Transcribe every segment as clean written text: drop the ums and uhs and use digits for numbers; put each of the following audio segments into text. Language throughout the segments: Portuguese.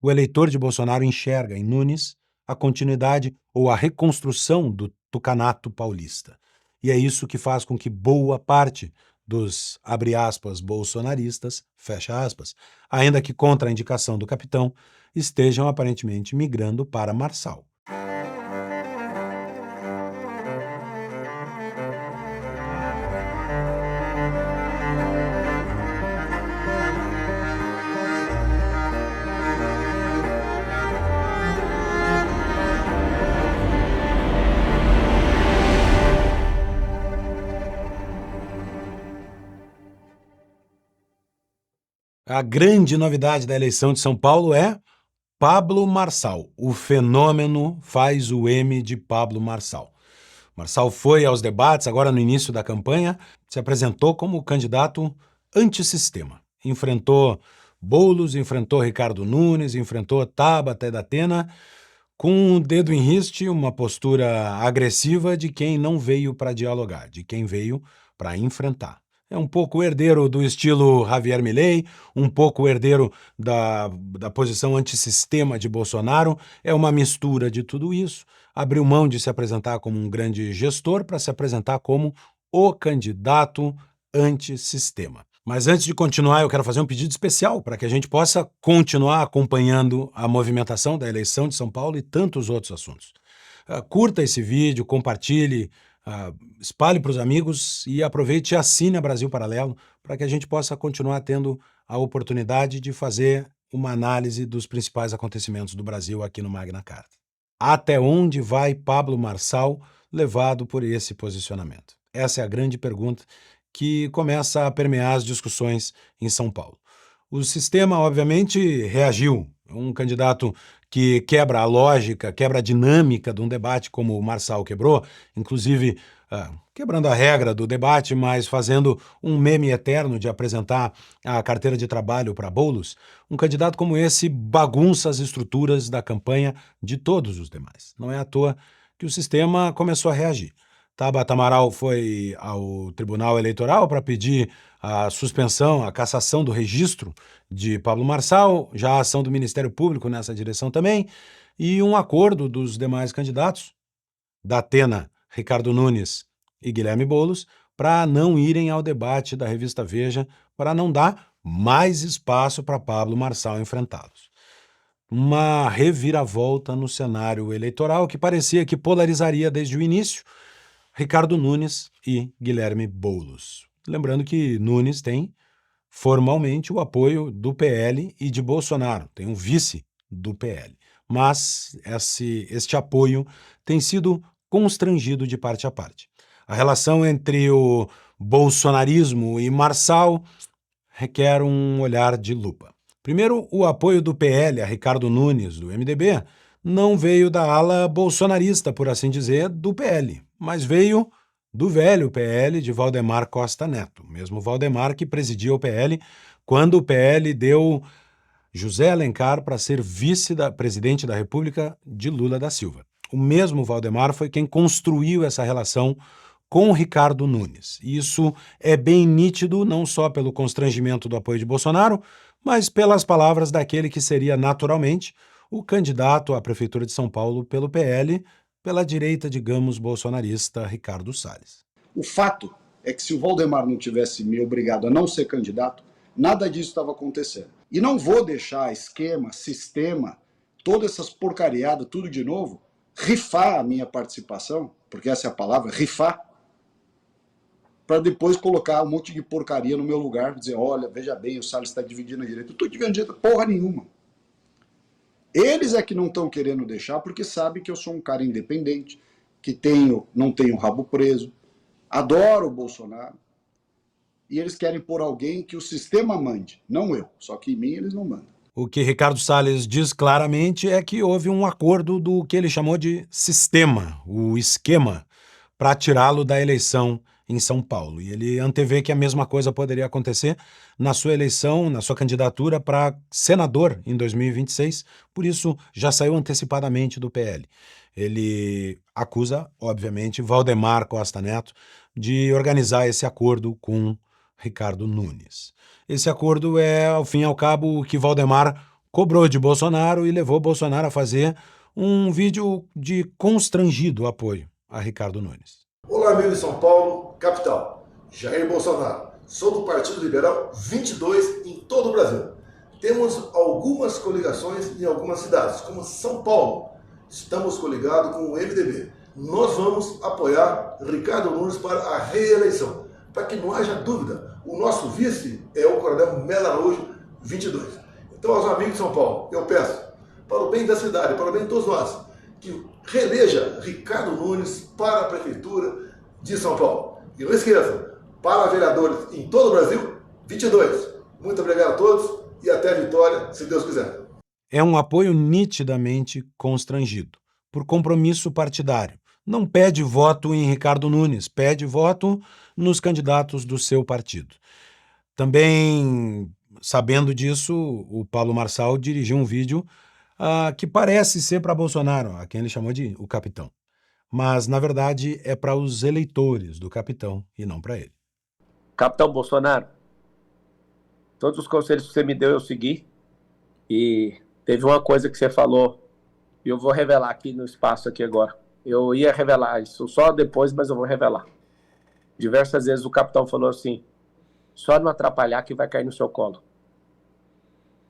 O eleitor de Bolsonaro enxerga em Nunes a continuidade ou a reconstrução do tucanato paulista. E é isso que faz com que boa parte dos, abre aspas, bolsonaristas, fecha aspas, ainda que contra a indicação do capitão, estejam aparentemente migrando para Marçal. A grande novidade da eleição de São Paulo é Pablo Marçal. O fenômeno faz o M de Pablo Marçal. Marçal foi aos debates, agora no início da campanha, se apresentou como candidato antissistema. Enfrentou Boulos, enfrentou Ricardo Nunes, enfrentou Tabata da Atena, com o dedo em riste, uma postura agressiva de quem não veio para dialogar, de quem veio para enfrentar. É um pouco herdeiro do estilo Javier Milei, um pouco herdeiro da posição antissistema de Bolsonaro, é uma mistura de tudo isso. Abriu mão de se apresentar como um grande gestor para se apresentar como o candidato antissistema. Mas antes de continuar, eu quero fazer um pedido especial para que a gente possa continuar acompanhando a movimentação da eleição de São Paulo e tantos outros assuntos. Curta esse vídeo, compartilhe, espalhe para os amigos e aproveite e assine a Brasil Paralelo para que a gente possa continuar tendo a oportunidade de fazer uma análise dos principais acontecimentos do Brasil aqui no Magna Carta. Até onde vai Pablo Marçal levado por esse posicionamento? Essa é a grande pergunta que começa a permear as discussões em São Paulo. O sistema, obviamente, reagiu. Um candidato que quebra a lógica, quebra a dinâmica de um debate como o Marçal quebrou, inclusive quebrando a regra do debate, mas fazendo um meme eterno de apresentar a carteira de trabalho para Boulos, um candidato como esse bagunça as estruturas da campanha de todos os demais. Não é à toa que o sistema começou a reagir. Tabata Amaral foi ao Tribunal Eleitoral para pedir a suspensão, a cassação do registro de Pablo Marçal, já a ação do Ministério Público nessa direção também, e um acordo dos demais candidatos, da Atena, Ricardo Nunes e Guilherme Boulos, para não irem ao debate da revista Veja, para não dar mais espaço para Pablo Marçal enfrentá-los. Uma reviravolta no cenário eleitoral que parecia que polarizaria desde o início Ricardo Nunes e Guilherme Boulos. Lembrando que Nunes tem formalmente o apoio do PL e de Bolsonaro, tem um vice do PL. Mas este apoio tem sido constrangido de parte a parte. A relação entre o bolsonarismo e Marçal requer um olhar de lupa. Primeiro, o apoio do PL a Ricardo Nunes, do MDB, não veio da ala bolsonarista, por assim dizer, do PL, mas veio do velho PL de Valdemar Costa Neto, mesmo Valdemar que presidia o PL quando o PL deu José Alencar para ser vice-presidente da República de Lula da Silva. O mesmo Valdemar foi quem construiu essa relação com Ricardo Nunes. Isso é bem nítido, não só pelo constrangimento do apoio de Bolsonaro, mas pelas palavras daquele que seria naturalmente o candidato à Prefeitura de São Paulo pelo PL, pela direita, digamos, bolsonarista, Ricardo Salles. O fato é que se o Valdemar não tivesse me obrigado a não ser candidato, nada disso estava acontecendo. E não vou deixar esquema, sistema, todas essas porcariadas, tudo de novo, rifar a minha participação, porque essa é a palavra, rifar, para depois colocar um monte de porcaria no meu lugar, dizer, olha, veja bem, o Salles está dividindo a direita. Eu estou dividindo a direita porra nenhuma. Eles é que não estão querendo deixar porque sabem que eu sou um cara independente, que não tenho rabo preso, adoro o Bolsonaro, e eles querem pôr alguém que o sistema mande, não eu, só que em mim eles não mandam. O que Ricardo Salles diz claramente é que houve um acordo do que ele chamou de sistema, o esquema, para tirá-lo da eleição em São Paulo. E ele antevê que a mesma coisa poderia acontecer na sua eleição, na sua candidatura para senador em 2026, por isso já saiu antecipadamente do PL. Ele acusa, obviamente, Valdemar Costa Neto de organizar esse acordo com Ricardo Nunes. Esse acordo é, ao fim e ao cabo, o que Valdemar cobrou de Bolsonaro e levou Bolsonaro a fazer um vídeo de constrangido apoio a Ricardo Nunes. Olá, amigos de São Paulo, capital. Jair Bolsonaro. Sou do Partido Liberal 22 em todo o Brasil. Temos algumas coligações em algumas cidades, como São Paulo. Estamos coligados com o MDB. Nós vamos apoiar Ricardo Nunes para a reeleição. Para que não haja dúvida, o nosso vice é o Coronel Melo Araújo 22. Então, aos amigos de São Paulo, eu peço, para o bem da cidade, para o bem de todos nós, que reeleja Ricardo Nunes para a Prefeitura de São Paulo. E não esqueça, para vereadores em todo o Brasil, 22. Muito obrigado a todos e até a vitória, se Deus quiser. É um apoio nitidamente constrangido, por compromisso partidário. Não pede voto em Ricardo Nunes, pede voto nos candidatos do seu partido. Também, sabendo disso, o Pablo Marçal dirigiu um vídeo que parece ser para Bolsonaro, a quem ele chamou de o capitão. Mas, na verdade, é para os eleitores do capitão e não para ele. Capitão Bolsonaro, todos os conselhos que você me deu eu segui, e teve uma coisa que você falou, e eu vou revelar aqui no espaço aqui agora. Eu ia revelar isso só depois, mas eu vou revelar. Diversas vezes o capitão falou assim, só não atrapalhar que vai cair no seu colo.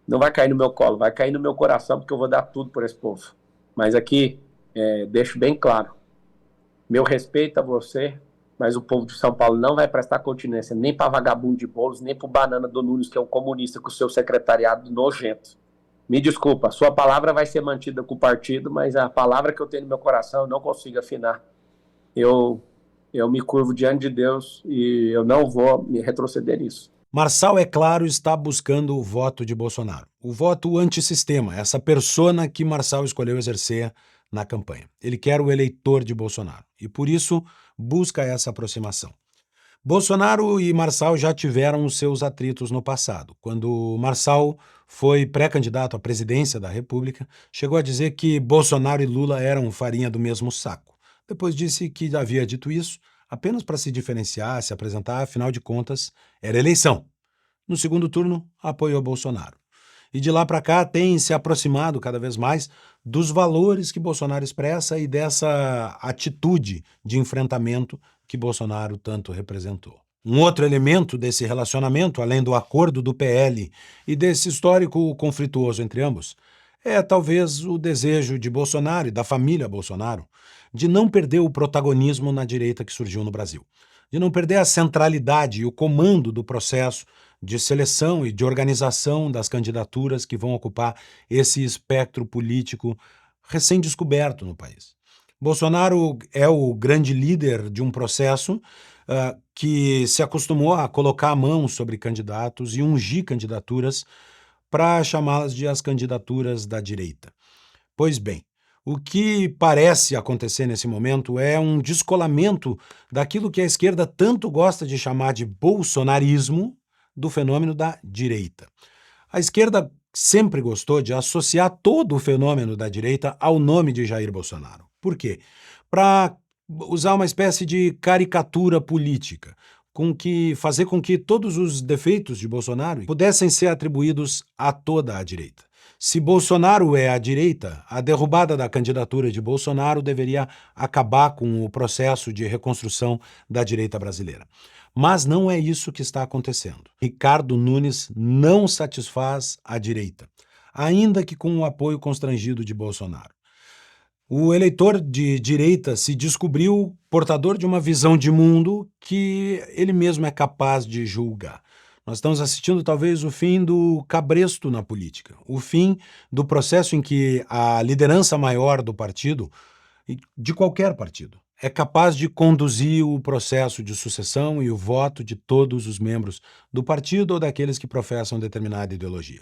Não vai cair no meu colo, vai cair no meu coração, porque eu vou dar tudo por esse povo. Mas aqui, deixo bem claro, meu respeito a você, mas o povo de São Paulo não vai prestar continência nem para vagabundo de bolos, nem para o banana do Nunes, que é um comunista, com o seu secretariado nojento. Me desculpa, a sua palavra vai ser mantida com o partido, mas a palavra que eu tenho no meu coração eu não consigo afinar. Eu me curvo diante de Deus e eu não vou me retroceder nisso. Marçal, é claro, está buscando o voto de Bolsonaro. O voto antissistema, essa persona que Marçal escolheu exercer na campanha. Ele quer o eleitor de Bolsonaro e, por isso, busca essa aproximação. Bolsonaro e Marçal já tiveram os seus atritos no passado. Quando Marçal foi pré-candidato à presidência da República, chegou a dizer que Bolsonaro e Lula eram farinha do mesmo saco. Depois disse que havia dito isso apenas para se diferenciar, se apresentar, afinal de contas, era eleição. No segundo turno, apoiou Bolsonaro. E de lá para cá tem se aproximado cada vez mais dos valores que Bolsonaro expressa e dessa atitude de enfrentamento que Bolsonaro tanto representou. Um outro elemento desse relacionamento, além do acordo do PL e desse histórico conflituoso entre ambos, é talvez o desejo de Bolsonaro e da família Bolsonaro de não perder o protagonismo na direita que surgiu no Brasil, de não perder a centralidade e o comando do processo de seleção e de organização das candidaturas que vão ocupar esse espectro político recém-descoberto no país. Bolsonaro é o grande líder de um processo que se acostumou a colocar a mão sobre candidatos e ungir candidaturas para chamá-las de as candidaturas da direita. Pois bem, o que parece acontecer nesse momento é um descolamento daquilo que a esquerda tanto gosta de chamar de bolsonarismo do fenômeno da direita. A esquerda sempre gostou de associar todo o fenômeno da direita ao nome de Jair Bolsonaro. Por quê? Para usar uma espécie de caricatura política, fazer com que todos os defeitos de Bolsonaro pudessem ser atribuídos a toda a direita. Se Bolsonaro é a direita, a derrubada da candidatura de Bolsonaro deveria acabar com o processo de reconstrução da direita brasileira. Mas não é isso que está acontecendo. Ricardo Nunes não satisfaz a direita, ainda que com o apoio constrangido de Bolsonaro. O eleitor de direita se descobriu portador de uma visão de mundo que ele mesmo é capaz de julgar. Nós estamos assistindo talvez o fim do cabresto na política, o fim do processo em que a liderança maior do partido, de qualquer partido, é capaz de conduzir o processo de sucessão e o voto de todos os membros do partido ou daqueles que professam determinada ideologia.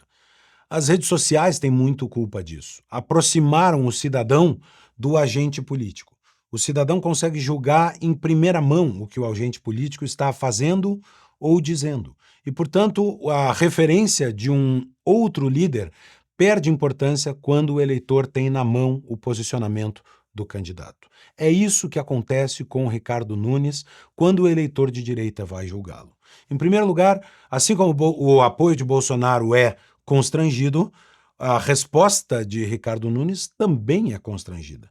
As redes sociais têm muito culpa disso. Aproximaram o cidadão do agente político. O cidadão consegue julgar em primeira mão o que o agente político está fazendo ou dizendo. E, portanto, a referência de um outro líder perde importância quando o eleitor tem na mão o posicionamento do candidato. É isso que acontece com o Ricardo Nunes quando o eleitor de direita vai julgá-lo. Em primeiro lugar, assim como o apoio de Bolsonaro é constrangido, A resposta de Ricardo Nunes também é constrangida.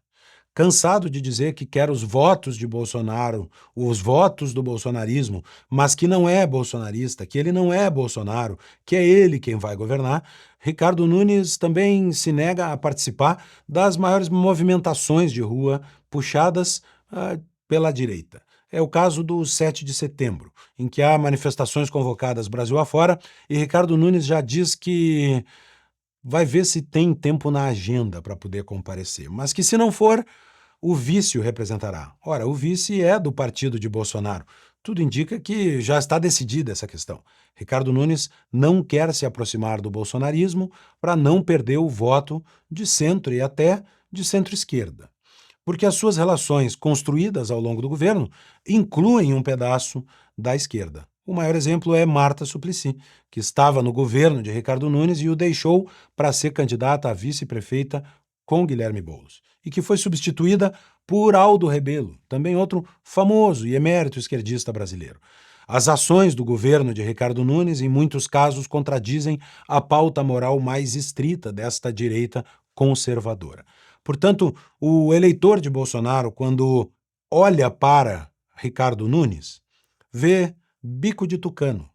Cansado de dizer que quer os votos de Bolsonaro, os votos do bolsonarismo, mas que não é bolsonarista, que ele não é Bolsonaro, que é ele quem vai governar, Ricardo Nunes também se nega a participar das maiores movimentações de rua puxadas pela direita. É o caso do 7 de setembro, em que há manifestações convocadas Brasil afora, e Ricardo Nunes já diz que vai ver se tem tempo na agenda para poder comparecer, mas que se não for, o vice o representará. Ora, o vice é do partido de Bolsonaro. Tudo indica que já está decidida essa questão. Ricardo Nunes não quer se aproximar do bolsonarismo para não perder o voto de centro e até de centro-esquerda. Porque as suas relações construídas ao longo do governo incluem um pedaço da esquerda. O maior exemplo é Marta Suplicy, que estava no governo de Ricardo Nunes e o deixou para ser candidata a vice-prefeita com Guilherme Boulos, e que foi substituída por Aldo Rebelo, também outro famoso e emérito esquerdista brasileiro. As ações do governo de Ricardo Nunes, em muitos casos, contradizem a pauta moral mais estrita desta direita conservadora. Portanto, o eleitor de Bolsonaro, quando olha para Ricardo Nunes, vê bico de tucano,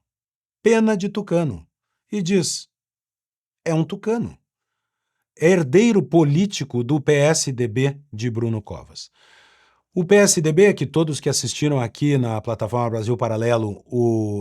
pena de tucano, e diz: é um tucano. É herdeiro político do PSDB de Bruno Covas. O PSDB, que todos que assistiram aqui na plataforma Brasil Paralelo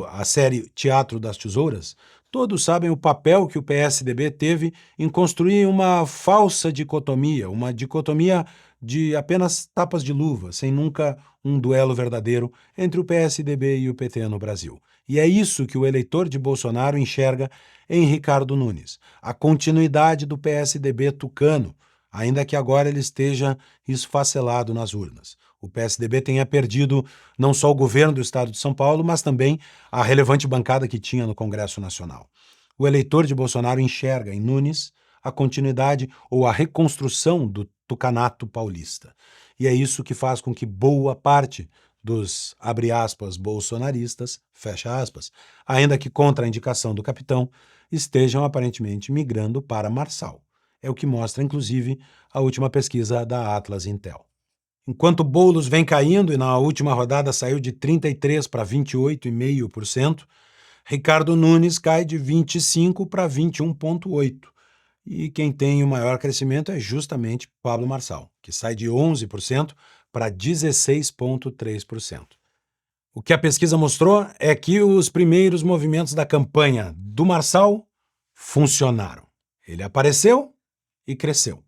a série Teatro das Tesouras, todos sabem o papel que o PSDB teve em construir uma falsa dicotomia, uma dicotomia de apenas tapas de luva, sem nunca um duelo verdadeiro entre o PSDB e o PT no Brasil. E é isso que o eleitor de Bolsonaro enxerga em Ricardo Nunes, a continuidade do PSDB tucano, ainda que agora ele esteja esfacelado nas urnas. O PSDB tenha perdido não só o governo do estado de São Paulo, mas também a relevante bancada que tinha no Congresso Nacional. O eleitor de Bolsonaro enxerga em Nunes a continuidade ou a reconstrução do tucanato paulista. E é isso que faz com que boa parte dos, abre aspas, bolsonaristas, fecha aspas, ainda que contra a indicação do capitão, estejam aparentemente migrando para Marçal. É o que mostra, inclusive, a última pesquisa da Atlas Intel. Enquanto Boulos vem caindo e na última rodada saiu de 33% para 28,5%, Ricardo Nunes cai de 25% para 21,8%. E quem tem o maior crescimento é justamente Pablo Marçal, que sai de 11% para 16,3%. O que a pesquisa mostrou é que os primeiros movimentos da campanha do Marçal funcionaram. Ele apareceu e cresceu.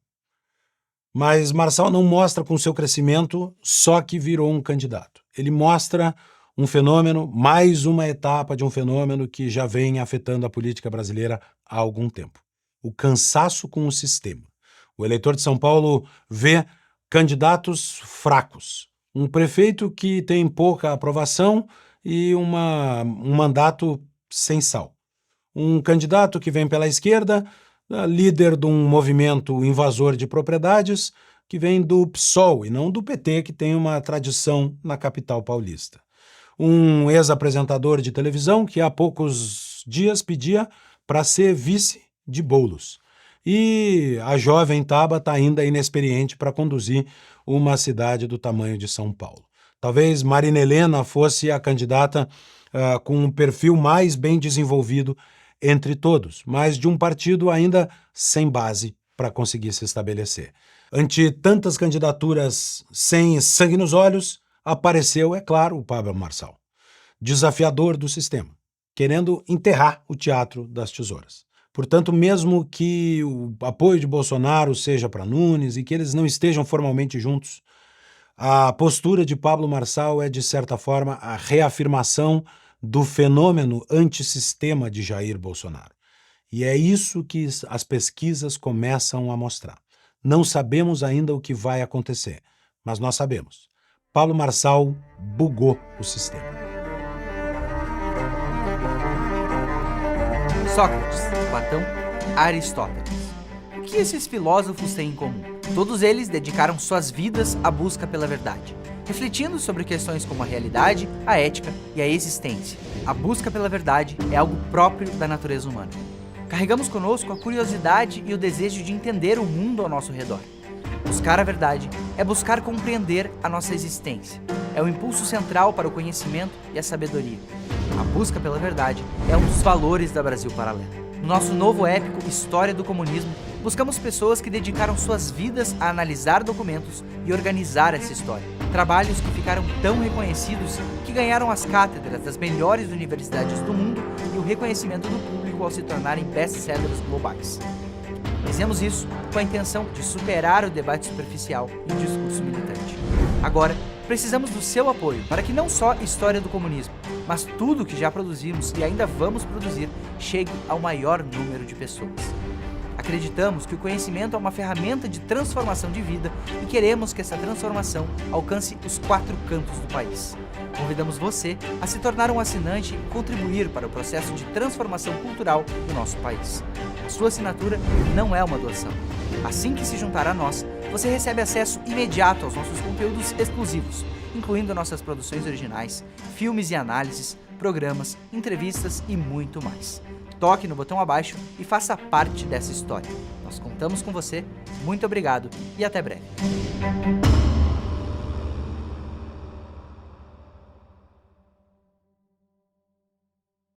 Mas Marçal não mostra com seu crescimento só que virou um candidato. Ele mostra um fenômeno, mais uma etapa de um fenômeno que já vem afetando a política brasileira há algum tempo. O cansaço com o sistema. O eleitor de São Paulo vê candidatos fracos. Um prefeito que tem pouca aprovação e um mandato sem sal. Um candidato que vem pela esquerda, líder de um movimento invasor de propriedades, que vem do PSOL e não do PT, que tem uma tradição na capital paulista. Um ex-apresentador de televisão que há poucos dias pedia para ser vice de Boulos. E a jovem Tabata ainda inexperiente para conduzir uma cidade do tamanho de São Paulo. Talvez Marina Helena fosse a candidata com um perfil mais bem desenvolvido entre todos, mas de um partido ainda sem base para conseguir se estabelecer. Ante tantas candidaturas sem sangue nos olhos, apareceu, é claro, o Pablo Marçal, desafiador do sistema, querendo enterrar o Teatro das Tesouras. Portanto, mesmo que o apoio de Bolsonaro seja para Nunes e que eles não estejam formalmente juntos, a postura de Pablo Marçal é, de certa forma, a reafirmação do fenômeno antissistema de Jair Bolsonaro. E é isso que as pesquisas começam a mostrar. Não sabemos ainda o que vai acontecer, mas nós sabemos. Pablo Marçal bugou o sistema. Sócrates, Platão, Aristóteles. O que esses filósofos têm em comum? Todos eles dedicaram suas vidas à busca pela verdade, refletindo sobre questões como a realidade, a ética e a existência. A busca pela verdade é algo próprio da natureza humana. Carregamos conosco a curiosidade e o desejo de entender o mundo ao nosso redor. Buscar a verdade é buscar compreender a nossa existência. É o impulso central para o conhecimento e a sabedoria. A busca pela verdade é um dos valores da Brasil Paralelo. No nosso novo épico História do Comunismo, buscamos pessoas que dedicaram suas vidas a analisar documentos e organizar essa história. Trabalhos que ficaram tão reconhecidos que ganharam as cátedras das melhores universidades do mundo e o reconhecimento do público ao se tornarem best-sellers globais. Fizemos isso com a intenção de superar o debate superficial e o discurso militante. Agora, precisamos do seu apoio para que não só a História do Comunismo, mas tudo que já produzimos e ainda vamos produzir chegue ao maior número de pessoas. Acreditamos que o conhecimento é uma ferramenta de transformação de vida e queremos que essa transformação alcance os 4 cantos do país. Convidamos você a se tornar um assinante e contribuir para o processo de transformação cultural do nosso país. A sua assinatura não é uma doação. Assim que se juntar a nós, você recebe acesso imediato aos nossos conteúdos exclusivos, incluindo nossas produções originais, filmes e análises, programas, entrevistas e muito mais. Toque no botão abaixo e faça parte dessa história. Nós contamos com você, muito obrigado e até breve.